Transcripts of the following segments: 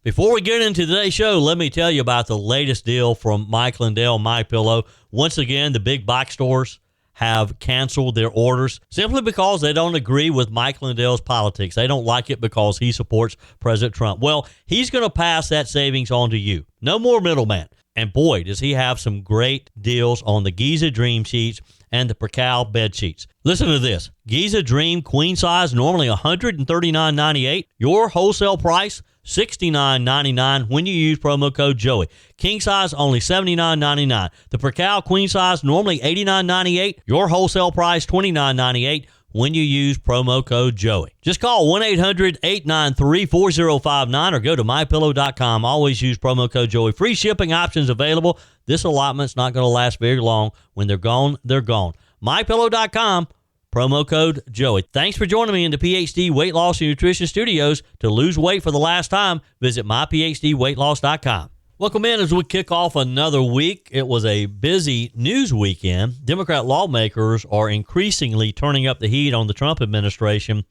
Before we get into today's show, let me tell you about the latest deal from Mike Lindell, MyPillow. Once again, the big box stores have canceled their orders simply because they don't agree with Mike Lindell's politics. They don't like it because he supports President Trump. Well, he's going to pass that savings on to you. No more middleman. And boy, does he have some great deals on the Giza Dream sheets and the Percal bed sheets. Listen to this. Giza Dream queen size, normally $139.98. Your wholesale price, $69.99 when you use promo code Joey. King size, only $79.99. The Percal queen size, normally $89.98. Your wholesale price, $29.98 when you use promo code Joey. Just call 1-800-893-4059 or go to mypillow.com. Always use promo code Joey. Free shipping options available. This allotment's not going to last very long. When they're gone, they're gone. mypillow.com. Promo code Joey. Thanks for joining me in the PhD Weight Loss and Nutrition Studios. To lose weight for the last time, visit myphdweightloss.com. Welcome in as we kick off another week. It was a busy news weekend. Democrat lawmakers are increasingly turning up the heat on the Trump administration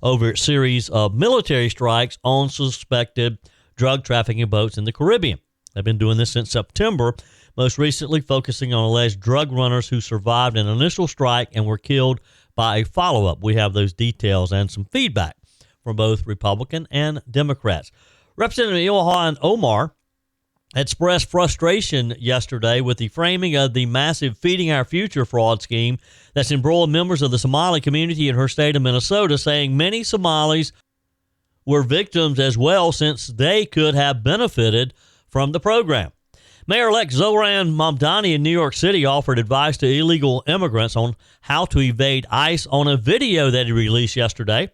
over a series of military strikes on suspected drug trafficking boats in the Caribbean. They've been doing this since September, most recently focusing on alleged drug runners who survived an initial strike and were killed by a follow-up. We have those details and some feedback from both Republican and Democrats. Representative Ilhan Omar expressed frustration yesterday with the framing of the massive Feeding Our Future fraud scheme that's embroiled members of the Somali community in her state of Minnesota, saying many Somalis were victims as well since they could have benefited from the program. Mayor-elect Zohran Mamdani in New York City offered advice to illegal immigrants on how to evade ICE on a video that he released yesterday,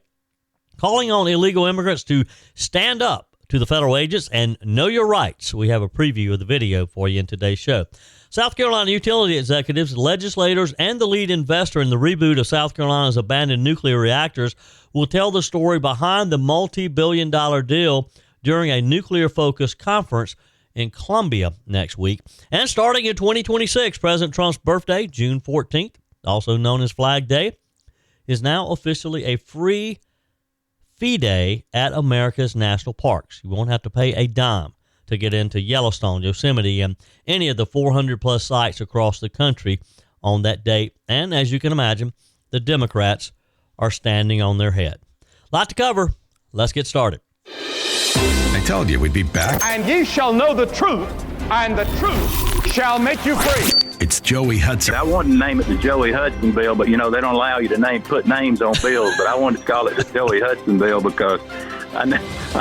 calling on illegal immigrants to stand up to the federal agents and know your rights. We have a preview of the video for you in today's show. South Carolina utility executives, legislators, and the lead investor in the reboot of South Carolina's abandoned nuclear reactors will tell the story behind the multi-billion-dollar deal during a nuclear-focused conference in Columbia next week. And starting in 2026, President Trump's birthday, June 14th, also known as Flag Day, is now officially a free fee day at America's national parks. You won't have to pay a dime to get into Yellowstone, Yosemite, and any of the 400-plus sites across the country on that date. And as you can imagine, the Democrats are standing on their head. Lot to cover. Let's get started. I told you we'd be back. And ye shall know the truth, and the truth shall make you free. It's Joey Hudson. I wanted to name it the Joey Hudson bill, but, they don't allow you to put names on bills. But I wanted to call it the Joey Hudson bill because I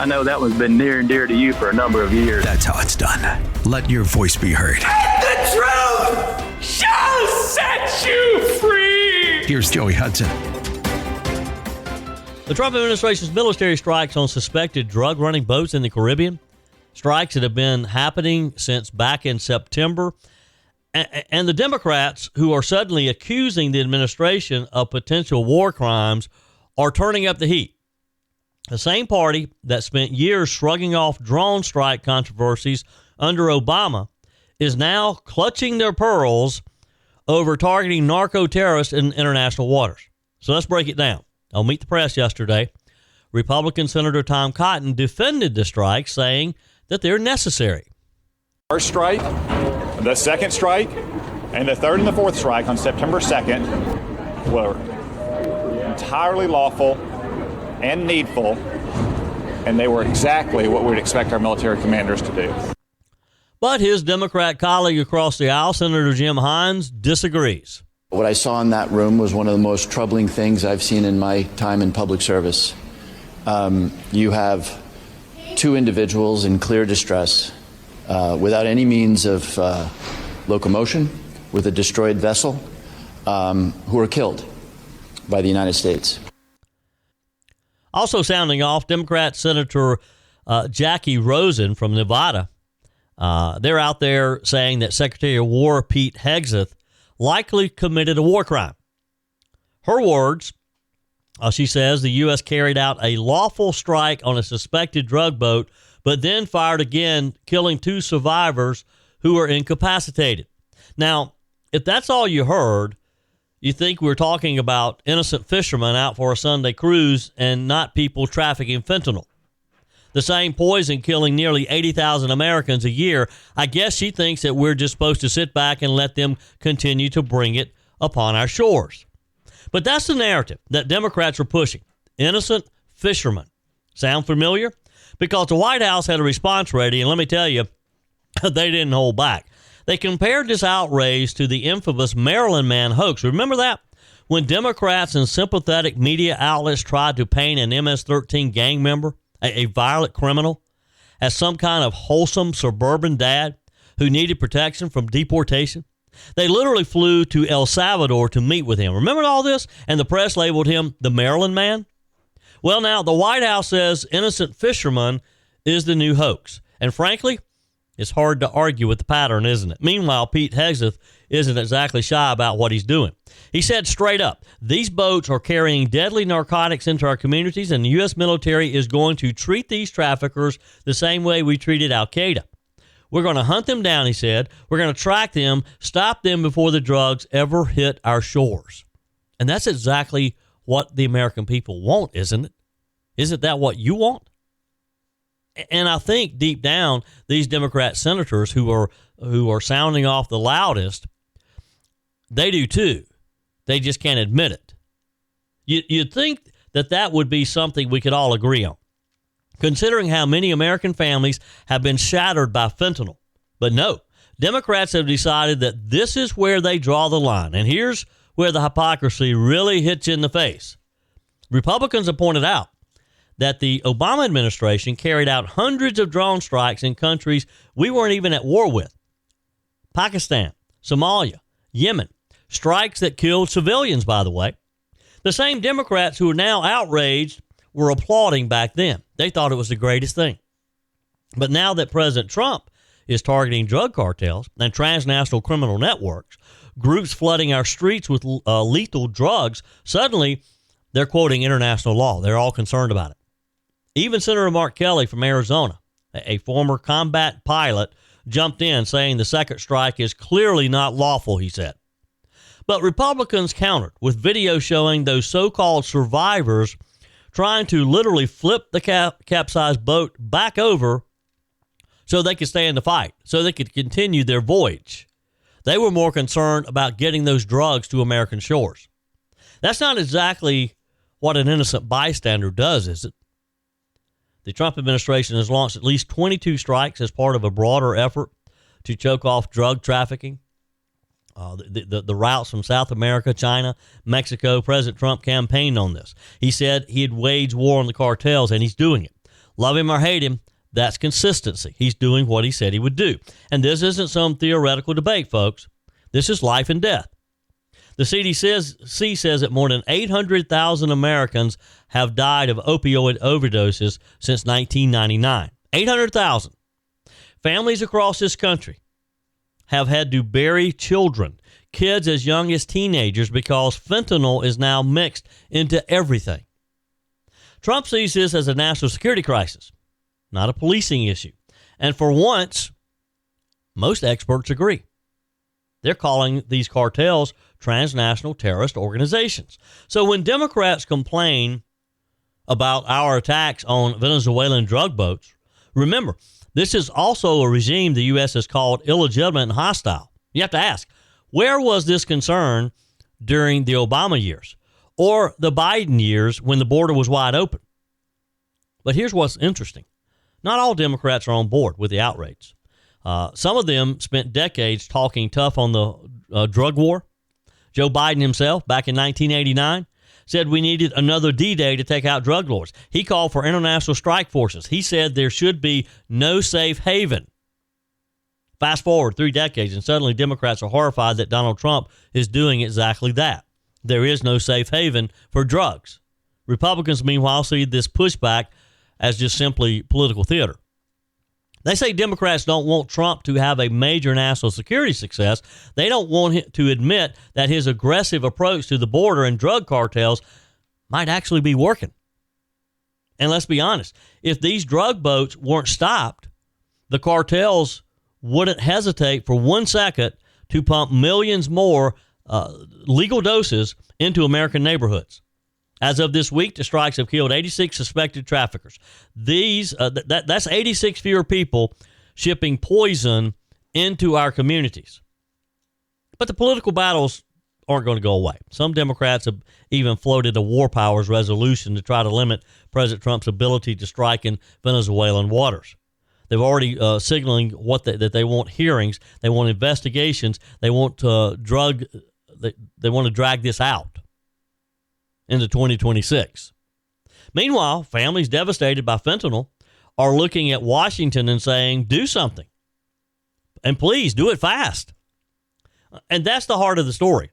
know that one's been near and dear to you for a number of years. That's how it's done. Let your voice be heard. And the truth shall set you free. Here's Joey Hudson. The Trump administration's military strikes on suspected drug-running boats in the Caribbean, strikes that have been happening since back in September, and the Democrats who are suddenly accusing the administration of potential war crimes are turning up the heat. The same party that spent years shrugging off drone strike controversies under Obama is now clutching their pearls over targeting narco-terrorists in international waters. So let's break it down. On Meet the Press yesterday, Republican Senator Tom Cotton defended the strike, saying that they're necessary. First strike, the second strike, and the third and the fourth strike on September 2nd were entirely lawful and needful, and they were exactly what we'd expect our military commanders to do. But his Democrat colleague across the aisle, Senator Jim Hines, disagrees. What I saw in that room was one of the most troubling things I've seen in my time in public service. You have two individuals in clear distress, without any means of locomotion, with a destroyed vessel, who were killed by the United States. Also sounding off, Democrat Senator Jackie Rosen from Nevada. They're out there saying that Secretary of War Pete Hegseth likely committed a war crime. Her words, she says the U.S. carried out a lawful strike on a suspected drug boat, but then fired again, killing two survivors who were incapacitated. Now, if that's all you heard, you think we're talking about innocent fishermen out for a Sunday cruise and not people trafficking fentanyl. The same poison killing nearly 80,000 Americans a year. I guess she thinks that we're just supposed to sit back and let them continue to bring it upon our shores. But that's the narrative that Democrats are pushing. Innocent fishermen. Sound familiar? Because the White House had a response ready, and let me tell you, they didn't hold back. They compared this outrage to the infamous Maryland Man hoax. Remember that? When Democrats and sympathetic media outlets tried to paint an MS-13 gang member, a violent criminal, as some kind of wholesome suburban dad who needed protection from deportation. They literally flew to El Salvador to meet with him. Remember all this? And the press labeled him the Maryland Man? Well, now the White House says innocent fisherman is the new hoax. And frankly, it's hard to argue with the pattern, isn't it? Meanwhile, Pete Hegseth isn't exactly shy about what he's doing. He said straight up, these boats are carrying deadly narcotics into our communities, and the U.S. military is going to treat these traffickers the same way we treated Al-Qaeda. We're going to hunt them down, he said. We're going to track them, stop them before the drugs ever hit our shores. And that's exactly what the American people want, isn't it? Isn't that what you want? And I think deep down, these Democrat senators who are sounding off the loudest, they do too. They just can't admit it. You'd think that would be something we could all agree on, considering how many American families have been shattered by fentanyl. But no, Democrats have decided that this is where they draw the line. And here's where the hypocrisy really hits you in the face. Republicans have pointed out that the Obama administration carried out hundreds of drone strikes in countries we weren't even at war with. Pakistan, Somalia, Yemen. Strikes that killed civilians, by the way. The same Democrats who are now outraged were applauding back then. They thought it was the greatest thing. But now that President Trump is targeting drug cartels and transnational criminal networks, groups flooding our streets with lethal drugs, suddenly they're quoting international law. They're all concerned about it. Even Senator Mark Kelly from Arizona, a former combat pilot, jumped in saying the second strike is clearly not lawful, he said. But Republicans countered with video showing those so-called survivors trying to literally flip the capsized boat back over so they could stay in the fight, so they could continue their voyage. They were more concerned about getting those drugs to American shores. That's not exactly what an innocent bystander does, is it? The Trump administration has launched at least 22 strikes as part of a broader effort to choke off drug trafficking. The routes from South America, China, Mexico. President Trump campaigned on this. He said he'd wage war on the cartels, and he's doing it. Love him or hate him, that's consistency. He's doing what he said he would do. And this isn't some theoretical debate, folks. This is life and death. The CDC says that more than 800,000 Americans have died of opioid overdoses since 1999. 800,000. Families across this country have had to bury children, kids as young as teenagers, because fentanyl is now mixed into everything. Trump sees this as a national security crisis, not a policing issue. And for once, most experts agree. They're calling these cartels transnational terrorist organizations. So when Democrats complain about our attacks on Venezuelan drug boats, remember, this is also a regime the U.S. has called illegitimate and hostile. You have to ask, where was this concern during the Obama years or the Biden years when the border was wide open? But here's what's interesting. Not all Democrats are on board with the outrage. Some of them spent decades talking tough on the drug war. Joe Biden himself, back in 1989, said we needed another D-Day to take out drug lords. He called for international strike forces. He said there should be no safe haven. Fast forward 3 decades, and suddenly Democrats are horrified that Donald Trump is doing exactly that. There is no safe haven for drugs. Republicans, meanwhile, see this pushback as just simply political theater. They say Democrats don't want Trump to have a major national security success. They don't want him to admit that his aggressive approach to the border and drug cartels might actually be working. And let's be honest, if these drug boats weren't stopped, the cartels wouldn't hesitate for 1 second to pump millions more legal doses into American neighborhoods. As of this week, the strikes have killed 86 suspected traffickers. That's 86 fewer people shipping poison into our communities. But the political battles aren't going to go away. Some Democrats have even floated a war powers resolution to try to limit President Trump's ability to strike in Venezuelan waters. They've already signaling that they want hearings, they want investigations, they want they want to drag this out into 2026. Meanwhile, families devastated by fentanyl are looking at Washington and saying, do something. And please do it fast. And that's the heart of the story.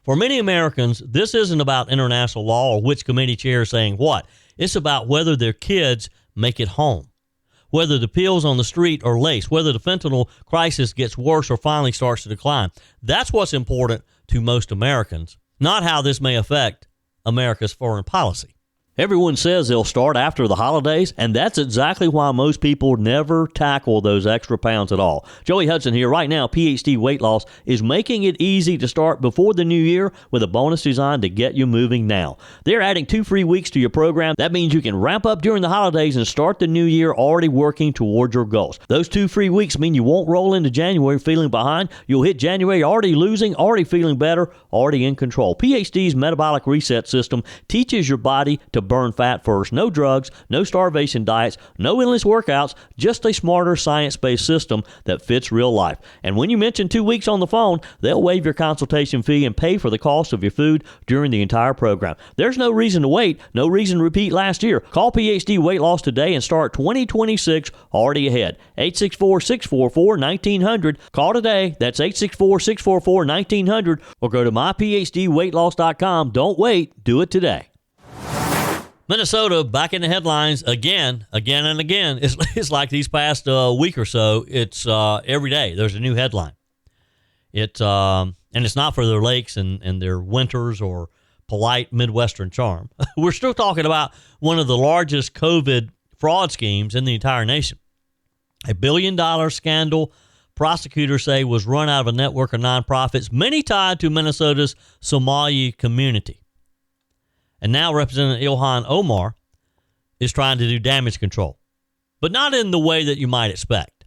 For many Americans, this isn't about international law or which committee chair is saying what. It's about whether their kids make it home, whether the pills on the street are laced, whether the fentanyl crisis gets worse or finally starts to decline. That's what's important to most Americans, not how this may affect America's foreign policy. Everyone says they'll start after the holidays, and that's exactly why most people never tackle those extra pounds at all. Joey Hudson here. Right now, PhD Weight Loss is making it easy to start before the new year with a bonus designed to get you moving now. They're adding 2 free weeks to your program. That means you can ramp up during the holidays and start the new year already working toward your goals. Those 2 free weeks mean you won't roll into January feeling behind. You'll hit January already losing, already feeling better, already in control. PhD's metabolic reset system teaches your body to burn fat first. No drugs, no starvation diets, no endless workouts, just a smarter science-based system that fits real life. And when you mention 2 weeks on the phone, they'll waive your consultation fee and pay for the cost of your food during the entire program. There's no reason to wait, no reason to repeat last year. Call PhD Weight Loss today and start 2026 already ahead. 864-644-1900. Call today. That's 864-644-1900. Or go to myphdweightloss.com. Don't wait. Do it today. Minnesota back in the headlines again and again. It's like these past week or so. It's every day there's a new headline. And it's not for their lakes and their winters or polite Midwestern charm. We're still talking about one of the largest COVID fraud schemes in the entire nation. A $1 billion scandal prosecutors say was run out of a network of nonprofits, many tied to Minnesota's Somali community. And now Representative Ilhan Omar is trying to do damage control, but not in the way that you might expect.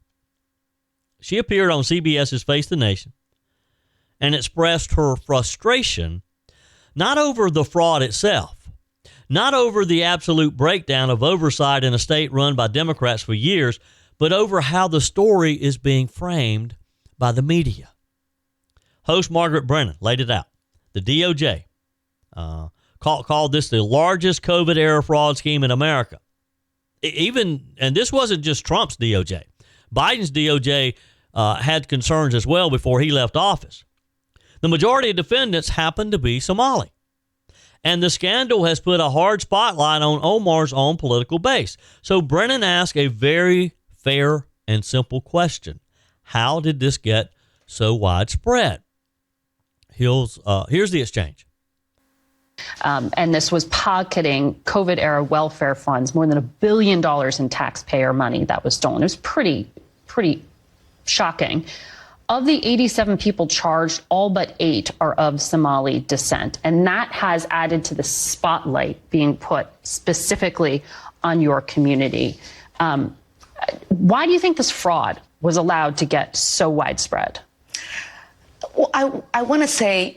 She appeared on CBS's Face the Nation and expressed her frustration not over the fraud itself, not over the absolute breakdown of oversight in a state run by Democrats for years, but over how the story is being framed by the media. Host Margaret Brennan laid it out. The DOJ called this the largest COVID-era fraud scheme in America. And this wasn't just Trump's DOJ. Biden's DOJ had concerns as well before he left office. The majority of defendants happen to be Somali. And the scandal has put a hard spotlight on Omar's own political base. So Brennan asked a very fair and simple question. How did this get so widespread? Here's the exchange. And this was pocketing COVID-era welfare funds, more than $1 billion in taxpayer money that was stolen. It was pretty shocking. Of the 87 people charged, all but 8 are of Somali descent. And that has added to the spotlight being put specifically on your community. Why do you think this fraud was allowed to get so widespread? Well, I want to say,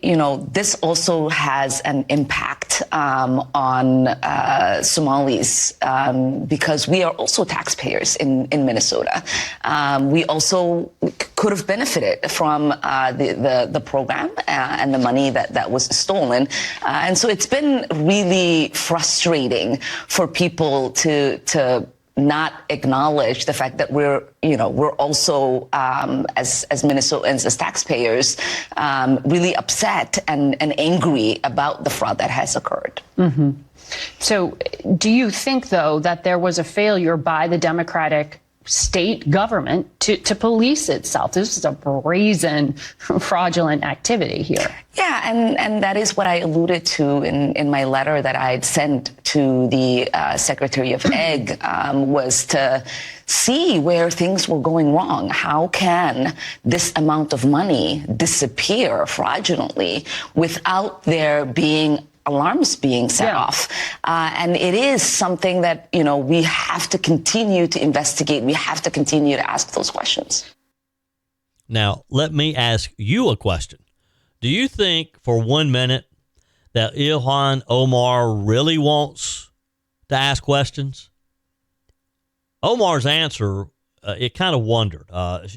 this also has an impact on Somalis because we are also taxpayers in Minnesota. We also could have benefited from the program and the money that was stolen. And so it's been really frustrating for people to not acknowledge the fact that we're also, as Minnesotans, as taxpayers, really upset and angry about the fraud that has occurred. Mm-hmm. So do you think, though, that there was a failure by the Democratic state government to police itself? This is a brazen, fraudulent activity here. Yeah, and that is what I alluded to in my letter that I had sent to the Secretary of Ag, was to see where things were going wrong. How can this amount of money disappear fraudulently without there being alarms being set off. And it is something that, we have to continue to investigate. We have to continue to ask those questions. Now, let me ask you a question. Do you think for 1 minute that Ilhan Omar really wants to ask questions? Omar's answer, it kind of wondered.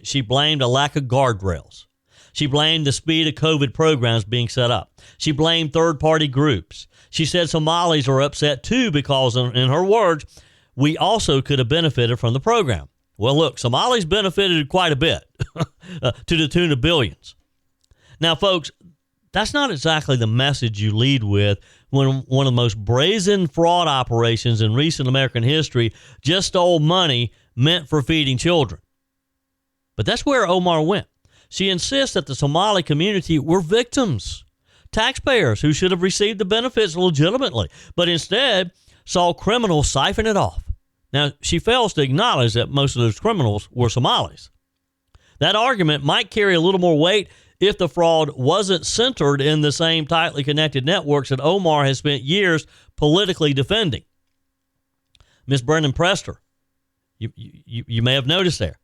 She blamed a lack of guardrails. She blamed the speed of COVID programs being set up. She blamed third-party groups. She said Somalis are upset too because, in her words, we also could have benefited from the program. Well, look, Somalis benefited quite a bit to the tune of billions. Now, folks, that's not exactly the message you lead with when one of the most brazen fraud operations in recent American history just stole money meant for feeding children. But that's where Omar went. She insists that the Somali community were victims, taxpayers who should have received the benefits legitimately, but instead saw criminals siphon it off. Now, she fails to acknowledge that most of those criminals were Somalis. That argument might carry a little more weight if the fraud wasn't centered in the same tightly connected networks that Omar has spent years politically defending. Ms. Brendan Prester, you may have noticed there,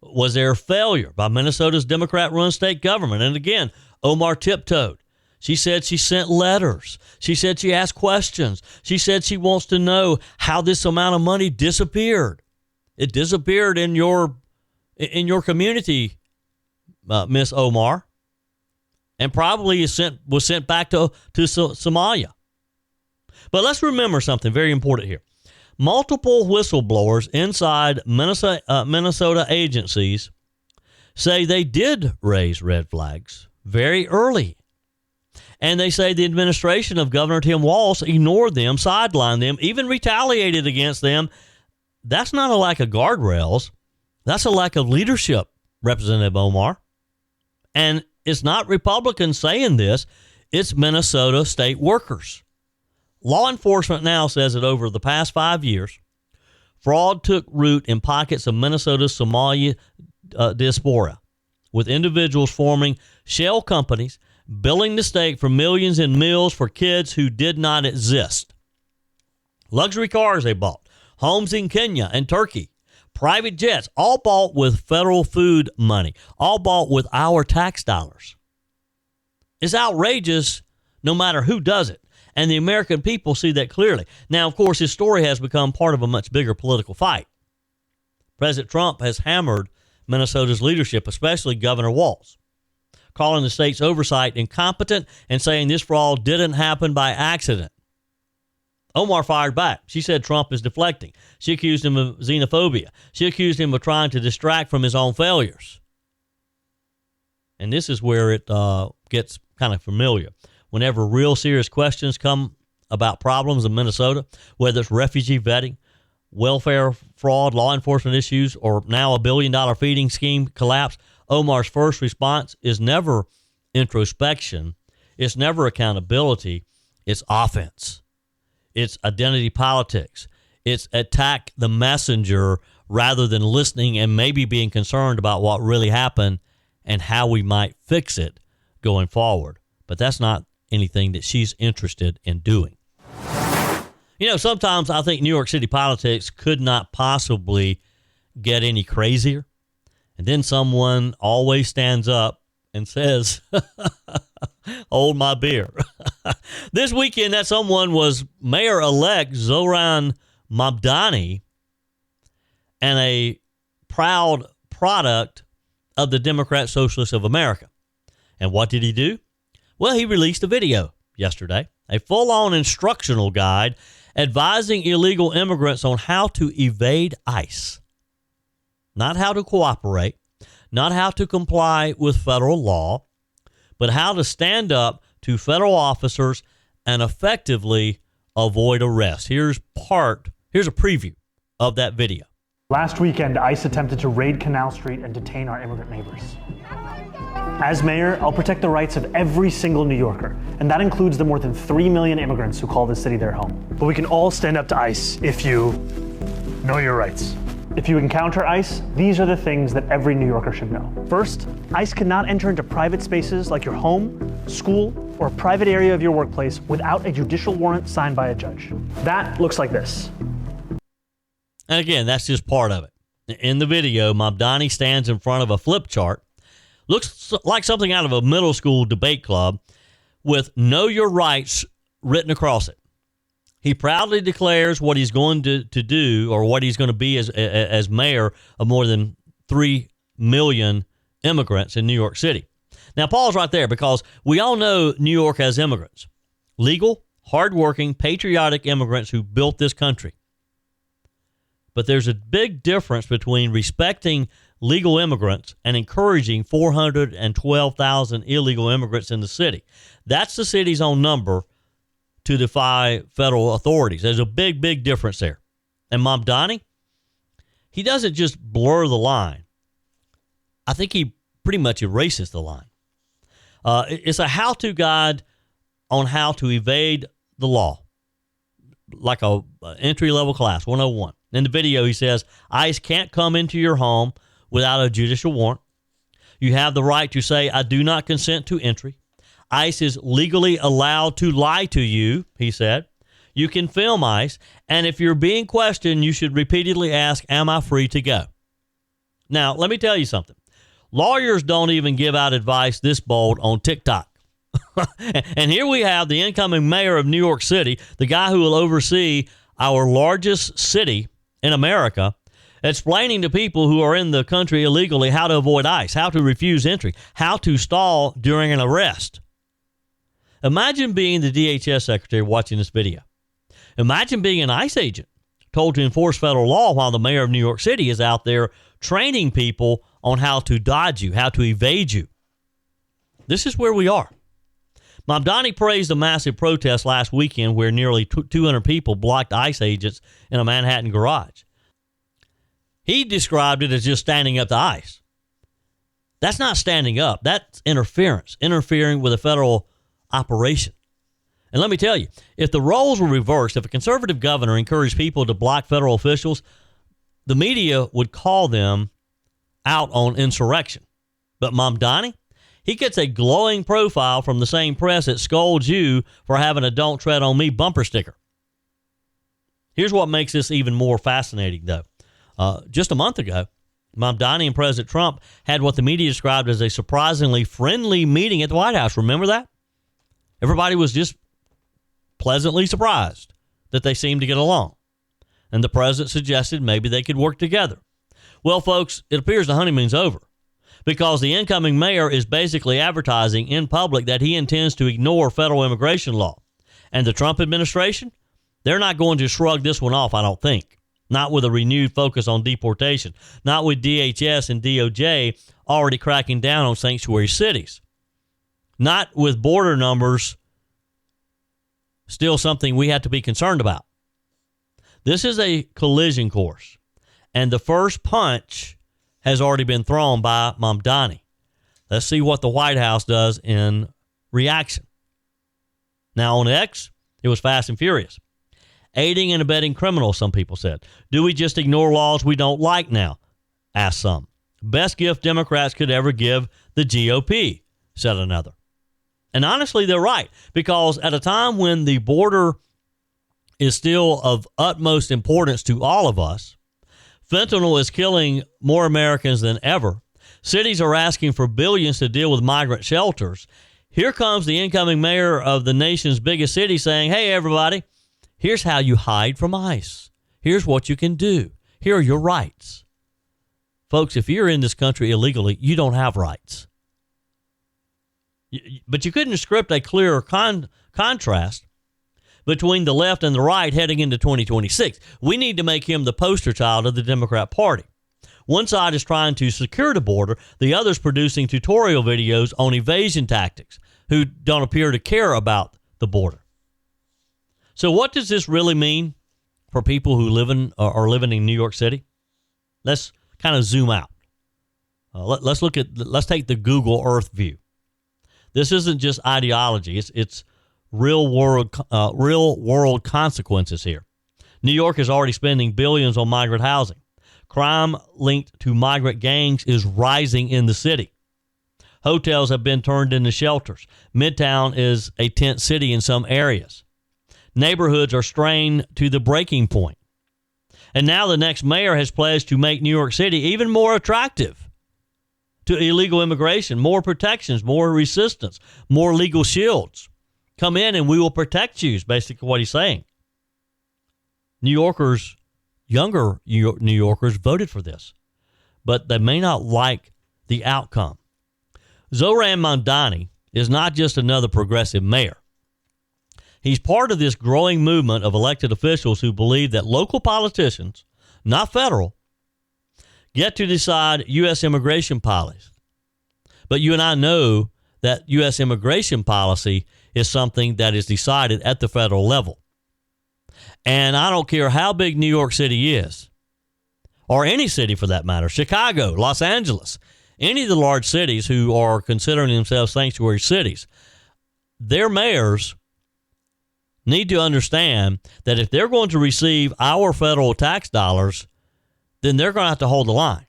was there a failure by Minnesota's Democrat-run state government? And again, Omar tiptoed. She said she sent letters. She said she asked questions. She said she wants to know how this amount of money disappeared. It disappeared in your community, Miss Omar, and probably was sent back to Somalia. But let's remember something very important here. Multiple whistleblowers inside Minnesota agencies say they did raise red flags very early. And they say the administration of Governor Tim Walz ignored them, sidelined them, even retaliated against them. That's not a lack of guardrails. That's a lack of leadership, Representative Omar. And it's not Republicans saying this. It's Minnesota state workers. Law enforcement now says that over the past 5 years, fraud took root in pockets of Minnesota's Somali diaspora, with individuals forming shell companies, billing the state for millions in meals for kids who did not exist. Luxury cars they bought, homes in Kenya and Turkey, private jets, all bought with federal food money, all bought with our tax dollars. It's outrageous no matter who does it. And the American people see that clearly. Now, of course, his story has become part of a much bigger political fight. President Trump has hammered Minnesota's leadership, especially Governor Walz, calling the state's oversight incompetent and saying this fraud didn't happen by accident. Omar fired back. She said Trump is deflecting. She accused him of xenophobia. She accused him of trying to distract from his own failures. And this is where it gets kind of familiar. Whenever real serious questions come about problems in Minnesota, whether it's refugee vetting, welfare fraud, law enforcement issues, or now $1 billion feeding scheme collapse, Omar's first response is never introspection. It's never accountability. It's offense. It's identity politics. It's attack the messenger rather than listening and maybe being concerned about what really happened and how we might fix it going forward. But that's not anything that she's interested in doing. You know, sometimes I think New York City politics could not possibly get any crazier. And then someone always stands up and says, hold my beer. This weekend, that someone was Mayor-elect Zohran Mamdani, and a proud product of the Democrat Socialists of America. And what did he do? Well, he released a video yesterday, a full-on instructional guide advising illegal immigrants on how to evade ICE. Not how to cooperate, not how to comply with federal law, but how to stand up to federal officers and effectively avoid arrest. Here's a preview of that video. Last weekend, ICE attempted to raid Canal Street and detain our immigrant neighbors. As mayor, I'll protect the rights of every single New Yorker, and that includes the more than 3 million immigrants who call this city their home. But we can all stand up to ICE if you know your rights. If you encounter ICE, these are the things that every New Yorker should know. First, ICE cannot enter into private spaces like your home, school, or a private area of your workplace without a judicial warrant signed by a judge. That looks like this. And again, that's just part of it. In the video, Mamdani stands in front of a flip chart. Looks like something out of a middle school debate club with "Know Your Rights" written across it. He proudly declares what he's going to do, or what he's going to be as mayor of more than 3 million immigrants in New York City. Now, pause right there, because we all know New York has immigrants. Legal, hardworking, patriotic immigrants who built this country. But there's a big difference between respecting legal immigrants and encouraging 412,000 illegal immigrants in the city. That's the city's own number to defy federal authorities. There's a big, big difference there. And Mamdani, he doesn't just blur the line. I think he pretty much erases the line. It's a how-to guide on how to evade the law, like a entry-level class, 101. In the video, he says, ICE can't come into your home without a judicial warrant. You have the right to say, I do not consent to entry. ICE is legally allowed to lie to you, he said. You can film ICE, and if you're being questioned, you should repeatedly ask, am I free to go? Now, let me tell you something. Lawyers don't even give out advice this bold on TikTok. And here we have the incoming mayor of New York City, the guy who will oversee our largest city in America, explaining to people who are in the country illegally how to avoid ICE, how to refuse entry, how to stall during an arrest. Imagine being the DHS secretary watching this video. Imagine being an ICE agent told to enforce federal law while the mayor of New York City is out there training people on how to dodge you, how to evade you. This is where we are. Mamdani praised a massive protest last weekend where nearly 200 people blocked ICE agents in a Manhattan garage. He described it as just standing up to ICE. That's not standing up. That's interfering with a federal operation. And let me tell you, if the roles were reversed, if a conservative governor encouraged people to block federal officials, the media would call them out on insurrection. But Mamdani, he gets a glowing profile from the same press that scolds you for having a "Don't Tread on Me" bumper sticker. Here's what makes this even more fascinating, though. Just a month ago, Mamdani and President Trump had what the media described as a surprisingly friendly meeting at the White House. Remember that? Everybody was just pleasantly surprised that they seemed to get along. And the president suggested maybe they could work together. Well, folks, it appears the honeymoon's over, because the incoming mayor is basically advertising in public that he intends to ignore federal immigration law. And the Trump administration, they're not going to shrug this one off, I don't think. Not with a renewed focus on deportation. Not with DHS and DOJ already cracking down on sanctuary cities. Not with border numbers still something we have to be concerned about. This is a collision course, and the first punch has already been thrown by Mamdani. Let's see what the White House does in reaction. Now, on X, it was fast and furious. Aiding and abetting criminals, some people said. Do we just ignore laws we don't like now? Asked some. Best gift Democrats could ever give the GOP, said another. And honestly, they're right, because at a time when the border is still of utmost importance to all of us, fentanyl is killing more Americans than ever. Cities are asking for billions to deal with migrant shelters. Here comes the incoming mayor of the nation's biggest city saying, hey, everybody, here's how you hide from ICE. Here's what you can do. Here are your rights. Folks, if you're in this country illegally, you don't have rights. But you couldn't script a clearer contrast between the left and the right heading into 2026. We need to make him the poster child of the Democrat Party. One side is trying to secure the border, the other's producing tutorial videos on evasion tactics who don't appear to care about the border. So what does this really mean for people who are living in New York City? Let's kind of zoom out. Let's take the Google Earth view. This isn't just ideology. It's real world consequences here. New York is already spending billions on migrant housing. Crime linked to migrant gangs is rising in the city. Hotels have been turned into shelters. Midtown is a tent city in some areas. Neighborhoods are strained to the breaking point. And now the next mayor has pledged to make New York City even more attractive to illegal immigration, more protections, more resistance, more legal shields. Come in and we will protect you is basically what he's saying. New Yorkers, younger New Yorkers voted for this, but they may not like the outcome. Zohran Mamdani is not just another progressive mayor. He's part of this growing movement of elected officials who believe that local politicians, not federal, get to decide U.S. immigration policy. But you and I know that U.S. immigration policy is something that is decided at the federal level. And I don't care how big New York City is, or any city for that matter, Chicago, Los Angeles, any of the large cities who are considering themselves sanctuary cities, their mayors need to understand that if they're going to receive our federal tax dollars, then they're going to have to hold the line.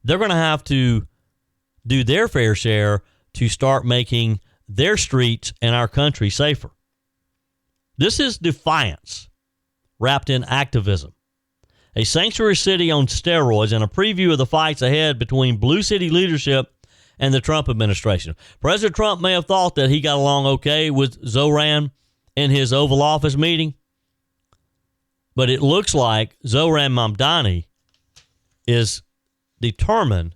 They're going to have to do their fair share to start making their streets and our country safer. This is defiance wrapped in activism. A sanctuary city on steroids and a preview of the fights ahead between blue city leadership and the Trump administration. President Trump may have thought that he got along okay with Zohran in his Oval Office meeting, but it looks like Zohran Mamdani is determined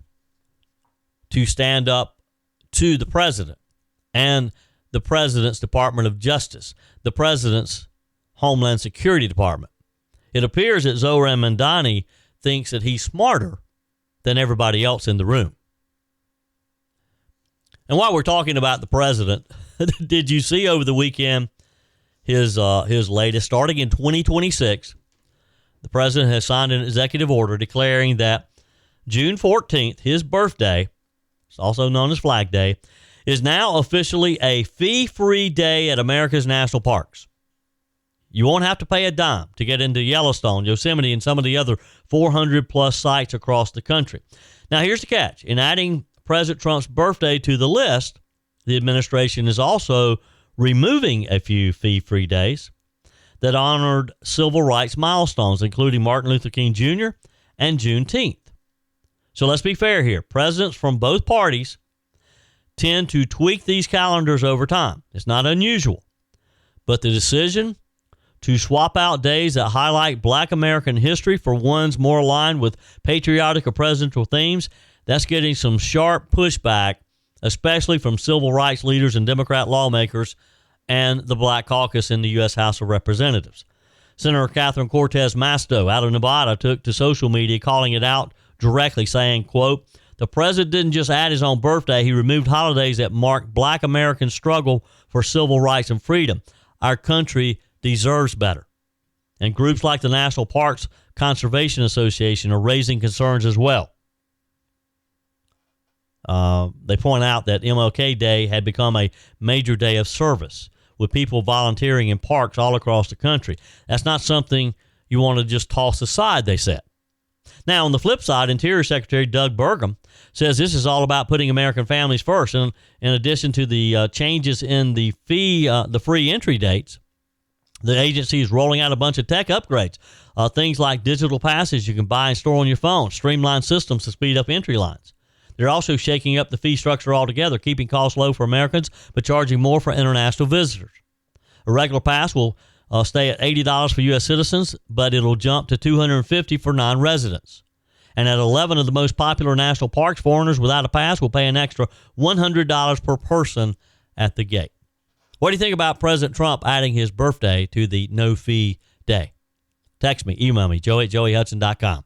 to stand up to the president and the president's Department of Justice, the president's Homeland Security Department. It appears that Zohran Mamdani thinks that he's smarter than everybody else in the room. And while we're talking about the president, did you see over the weekend his latest? Starting in 2026, the president has signed an executive order declaring that June 14th, his birthday, it's also known as Flag Day, is now officially a fee-free day at America's national parks. You won't have to pay a dime to get into Yellowstone, Yosemite, and some of the other 400-plus sites across the country. Now, here's the catch. In adding President Trump's birthday to the list, the administration is also removing a few fee-free days that honored civil rights milestones, including Martin Luther King Jr. and Juneteenth. So let's be fair here. Presidents from both parties tend to tweak these calendars over time. It's not unusual. But the decision to swap out days that highlight Black American history for ones more aligned with patriotic or presidential themes, that's getting some sharp pushback, especially from civil rights leaders and Democrat lawmakers and the Black Caucus in the U.S. House of Representatives. Senator Catherine Cortez Masto out of Nevada took to social media calling it out directly, saying, quote, "The president didn't just add his own birthday, he removed holidays that marked Black American struggle for civil rights and freedom. Our country deserves better." And groups like the National Parks Conservation Association are raising concerns as well. They point out that MLK Day had become a major day of service, with people volunteering in parks all across the country. That's not something you want to just toss aside, they said. Now, on the flip side, Interior Secretary Doug Burgum says this is all about putting American families first. And in addition to the changes in the free entry dates, the agency is rolling out a bunch of tech upgrades, things like digital passes you can buy and store on your phone, streamlined systems to speed up entry lines. They're also shaking up the fee structure altogether, keeping costs low for Americans, but charging more for international visitors. A regular pass will stay at $80 for U.S. citizens, but it'll jump to $250 for non-residents. And at 11 of the most popular national parks, foreigners without a pass will pay an extra $100 per person at the gate. What do you think about President Trump adding his birthday to the no-fee day? Text me, email me, joey@joeyhudson.com.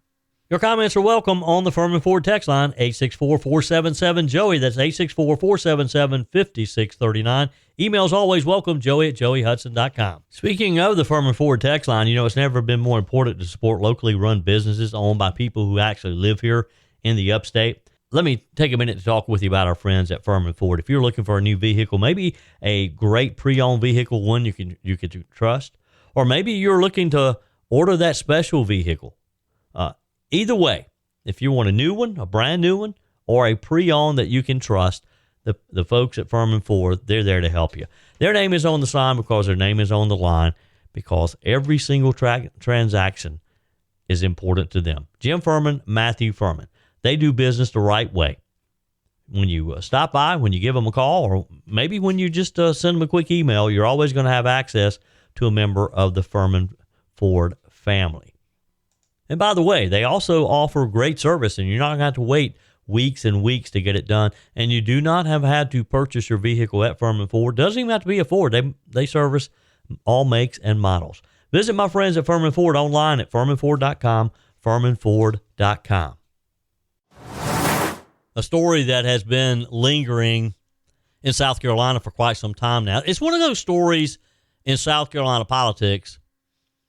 Your comments are welcome on the Furman Ford text line, 864-477-JOEY. That's 864-477-5639. Emails always welcome, joey@joeyhudson.com. Speaking of the Furman Ford text line, it's never been more important to support locally run businesses owned by people who actually live here in the upstate. Let me take a minute to talk with you about our friends at Furman Ford. If you're looking for a new vehicle, maybe a great pre-owned vehicle, one you can trust, or maybe you're looking to order that special vehicle. Either way, if you want a new one, a brand new one, or a pre-owned that you can trust, the folks at Furman Ford, they're there to help you. Their name is on the sign because their name is on the line, because every single transaction is important to them. Jim Furman, Matthew Furman. They do business the right way. When you stop by, when you give them a call, or maybe when you just send them a quick email, you're always going to have access to a member of the Furman Ford family. And by the way, they also offer great service, and you're not going to have to wait weeks and weeks to get it done. And you do not have had to purchase your vehicle at Furman Ford. Doesn't even have to be a Ford. They service all makes and models. Visit my friends at Furman Ford online at furmanford.com, furmanford.com. A story that has been lingering in South Carolina for quite some time now. It's one of those stories in South Carolina politics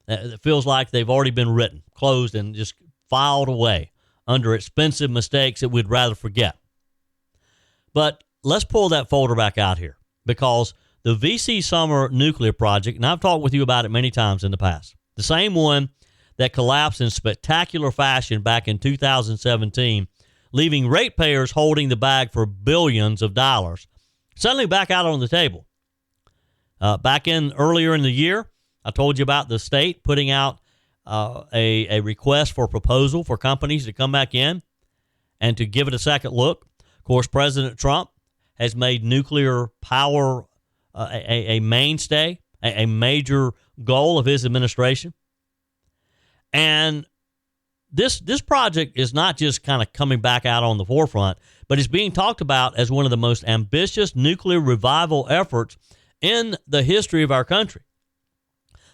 that feels like they've already been written, closed, and just filed away under expensive mistakes that we'd rather forget. But let's pull that folder back out here, because the VC Summer nuclear project, and I've talked with you about it many times in the past, the same one that collapsed in spectacular fashion back in 2017, leaving ratepayers holding the bag for billions of dollars, suddenly back out on the table. Earlier in the year, I told you about the state putting out a request for proposal for companies to come back in and to give it a second look. Of course, President Trump has made nuclear power a mainstay, a major goal of his administration. And this project is not just kind of coming back out on the forefront, but it's being talked about as one of the most ambitious nuclear revival efforts in the history of our country.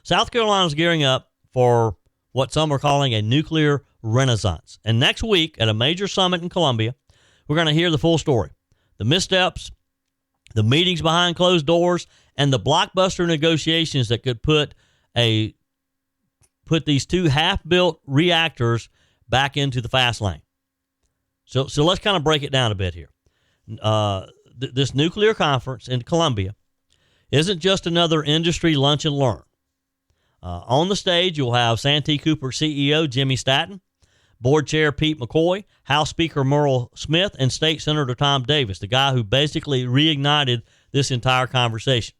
South Carolina is gearing up for what some are calling a nuclear renaissance. And next week at a major summit in Columbia, we're going to hear the full story. The missteps, the meetings behind closed doors, and the blockbuster negotiations that could put these two half-built reactors back into the fast lane. So let's kind of break it down a bit here. This nuclear conference in Columbia isn't just another industry lunch and learn. On the stage, you'll have Santee Cooper CEO Jimmy Statton, Board Chair Pete McCoy, House Speaker Merle Smith, and State Senator Tom Davis, the guy who basically reignited this entire conversation.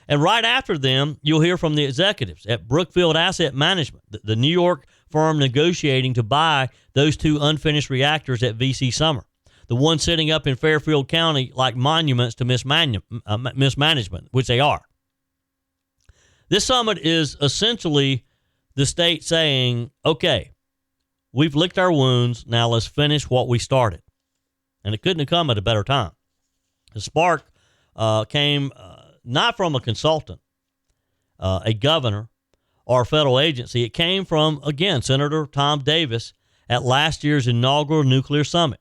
And right after them, you'll hear from the executives at Brookfield Asset Management, the New York firm negotiating to buy those two unfinished reactors at VC Summer, the one sitting up in Fairfield County like monuments to mismanagement, which they are. This summit is essentially the state saying, okay, we've licked our wounds, now let's finish what we started. And it couldn't have come at a better time. The spark came not from a consultant, a governor, or a federal agency. It came from, again, Senator Tom Davis at last year's inaugural nuclear summit.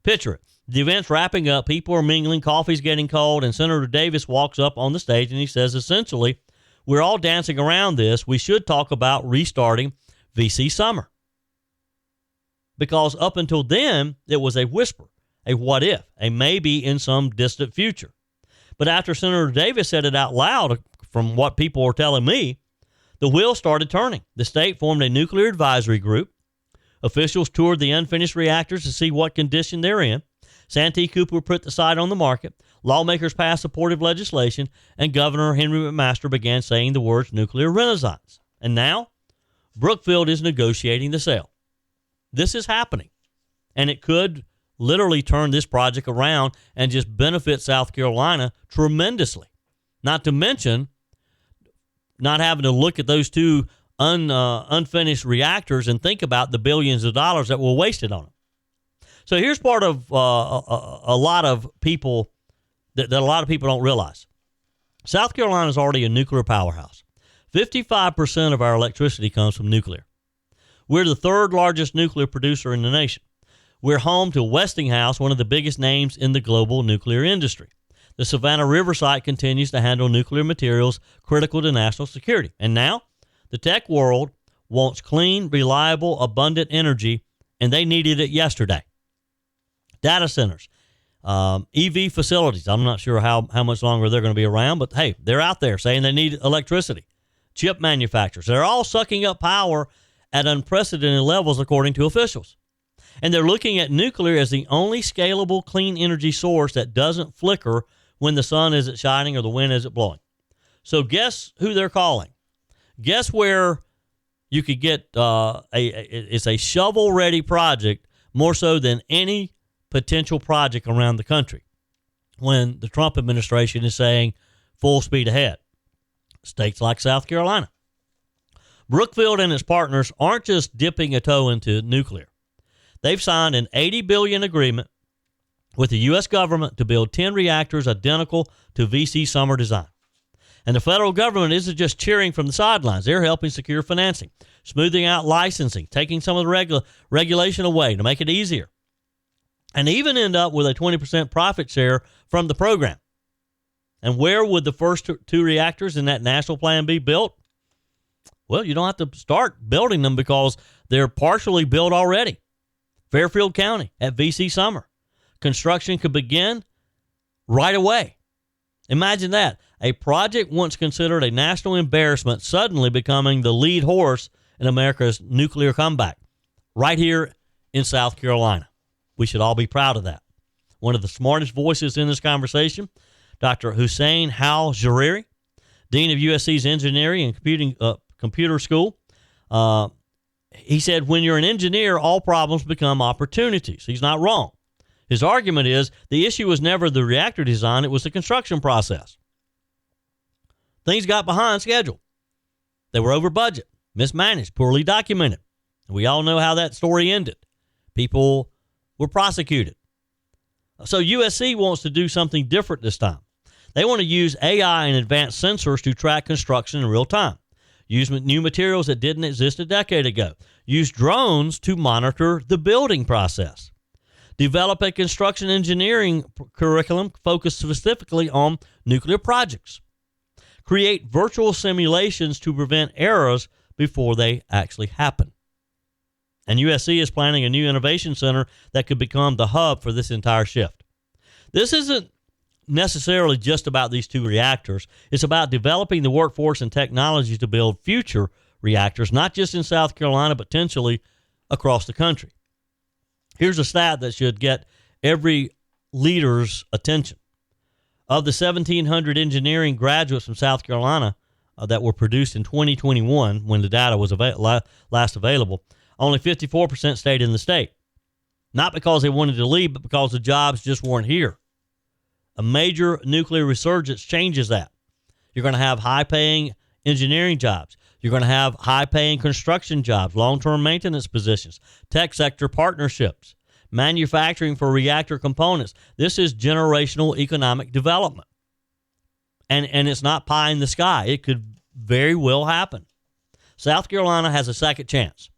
Picture it. The event's wrapping up, people are mingling, coffee's getting cold, and Senator Davis walks up on the stage and he says, essentially, we're all dancing around this. We should talk about restarting VC Summer. Because up until then, it was a whisper, a what if, a maybe in some distant future. But after Senator Davis said it out loud, from what people are telling me, the wheels started turning. The state formed a nuclear advisory group. Officials toured the unfinished reactors to see what condition they're in. Santee Cooper put the site on the market. Lawmakers passed supportive legislation, and Governor Henry McMaster began saying the words nuclear renaissance. And now, Brookfield is negotiating the sale. This is happening, and it could literally turn this project around and just benefit South Carolina tremendously. Not to mention not having to look at those two unfinished reactors and think about the billions of dollars that were wasted on them. So here's part of a lot of people that a lot of people don't realize. South Carolina is already a nuclear powerhouse. 55% of our electricity comes from nuclear. We're the third largest nuclear producer in the nation. We're home to Westinghouse, one of the biggest names in the global nuclear industry. The Savannah River site continues to handle nuclear materials critical to national security. And now, the tech world wants clean, reliable, abundant energy, and they needed it yesterday. Data centers, EV facilities. I'm not sure how much longer they're going to be around, but hey, they're out there saying they need electricity. Chip manufacturers. They're all sucking up power at unprecedented levels, according to officials. And they're looking at nuclear as the only scalable clean energy source that doesn't flicker when the sun isn't shining or the wind isn't blowing. So guess who they're calling? Guess where you could get it's a shovel-ready project more so than any potential project around the country when the Trump administration is saying full speed ahead. States like South Carolina. Brookfield and its partners aren't just dipping a toe into nuclear. They've signed an $80 billion agreement with the U.S. government to build 10 reactors identical to VC Summer design. And the federal government isn't just cheering from the sidelines. They're helping secure financing, smoothing out licensing, taking some of the regulation away to make it easier, and even end up with a 20% profit share from the program. And where would the first two reactors in that national plan be built? Well, you don't have to start building them because they're partially built already. Fairfield County at VC Summer. Construction could begin right away. Imagine that. A project once considered a national embarrassment suddenly becoming the lead horse in America's nuclear comeback right here in South Carolina. We should all be proud of that. One of the smartest voices in this conversation, Dr. Hussein Hal-Jariri, Dean of USC's Engineering and Computer School. He said, when you're an engineer, all problems become opportunities. He's not wrong. His argument is the issue was never the reactor design, it was the construction process. Things got behind schedule. They were over budget, mismanaged, poorly documented. And we all know how that story ended. People were prosecuted. So USC wants to do something different this time. They want to use AI and advanced sensors to track construction in real time. Use new materials that didn't exist a decade ago. Use drones to monitor the building process. Develop a construction engineering curriculum focused specifically on nuclear projects. Create virtual simulations to prevent errors before they actually happen. And USC is planning a new innovation center that could become the hub for this entire shift. This isn't necessarily just about these two reactors. It's about developing the workforce and technology to build future reactors, not just in South Carolina, but potentially across the country. Here's a stat that should get every leader's attention. Of the 1,700 engineering graduates from South Carolina that were produced in 2021, when the data was last available, only 54% stayed in the state. Not because they wanted to leave, but because the jobs just weren't here. A major nuclear resurgence changes that. You're going to have high-paying engineering jobs. You're going to have high-paying construction jobs, long-term maintenance positions, tech sector partnerships, manufacturing for reactor components. This is generational economic development. And it's not pie in the sky. It could very well happen. South Carolina has a second chance,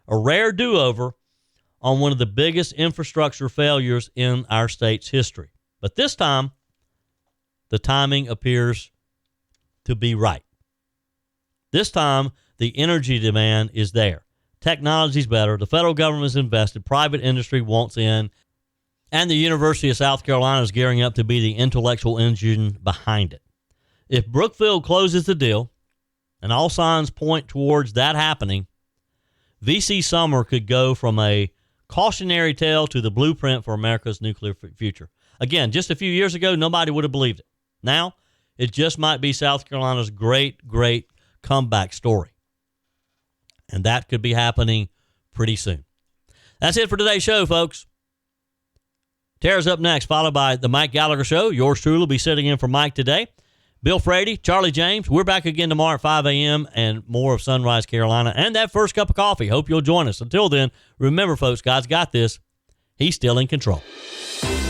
a rare do-over on one of the biggest infrastructure failures in our state's history. But this time, the timing appears to be right. This time, the energy demand is there. Technology's better. The federal government is invested. Private industry wants in. And the University of South Carolina is gearing up to be the intellectual engine behind it. If Brookfield closes the deal, and all signs point towards that happening, VC Summer could go from a cautionary tale to the blueprint for America's nuclear future. Again, just a few years ago, nobody would have believed it. Now, it just might be South Carolina's great comeback story. And that could be happening pretty soon. That's it for today's show, folks. Tara's up next, followed by the Mike Gallagher Show. Yours truly will be sitting in for Mike today. Bill Frady, Charlie James. We're back again tomorrow at 5 a.m. and more of Sunrise Carolina and that first cup of coffee. Hope you'll join us. Until then, remember, folks, God's got this. He's still in control.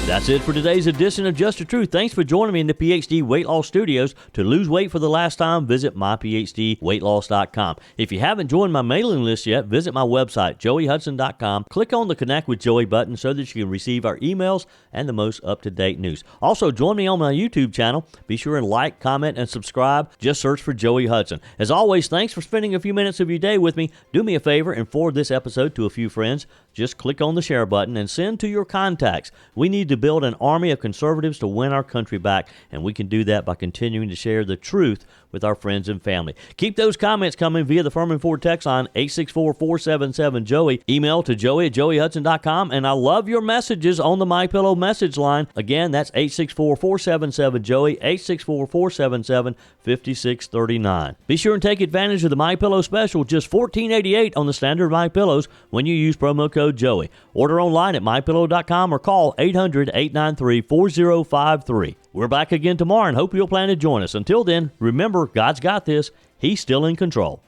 That's it for today's edition of Just the Truth. Thanks for joining me in the PhD Weight Loss Studios. To lose weight for the last time, visit myphdweightloss.com. If you haven't joined my mailing list yet, visit my website, joeyhudson.com. Click on the Connect with Joey button so that you can receive our emails and the most up-to-date news. Also, join me on my YouTube channel. Be sure and like, comment, and subscribe. Just search for Joey Hudson. As always, thanks for spending a few minutes of your day with me. Do me a favor and forward this episode to a few friends. Just click on the share button and send to your contacts. We need to build an army of conservatives to win our country back, and we can do that by continuing to share the truth with our friends and family. Keep those comments coming via the Furman Ford text line 864-477-JOEY. Email to joey@joeyhudson.com, and I love your messages on the MyPillow message line. Again, that's 864-477-JOEY, 864-477-5639. Be sure and take advantage of the MyPillow special, just $14.88 on the standard MyPillows when you use promo code Joey. Order online at mypillow.com or call 800-893-4053. We're back again tomorrow and hope you'll plan to join us. Until then, remember, God's got this. He's still in control.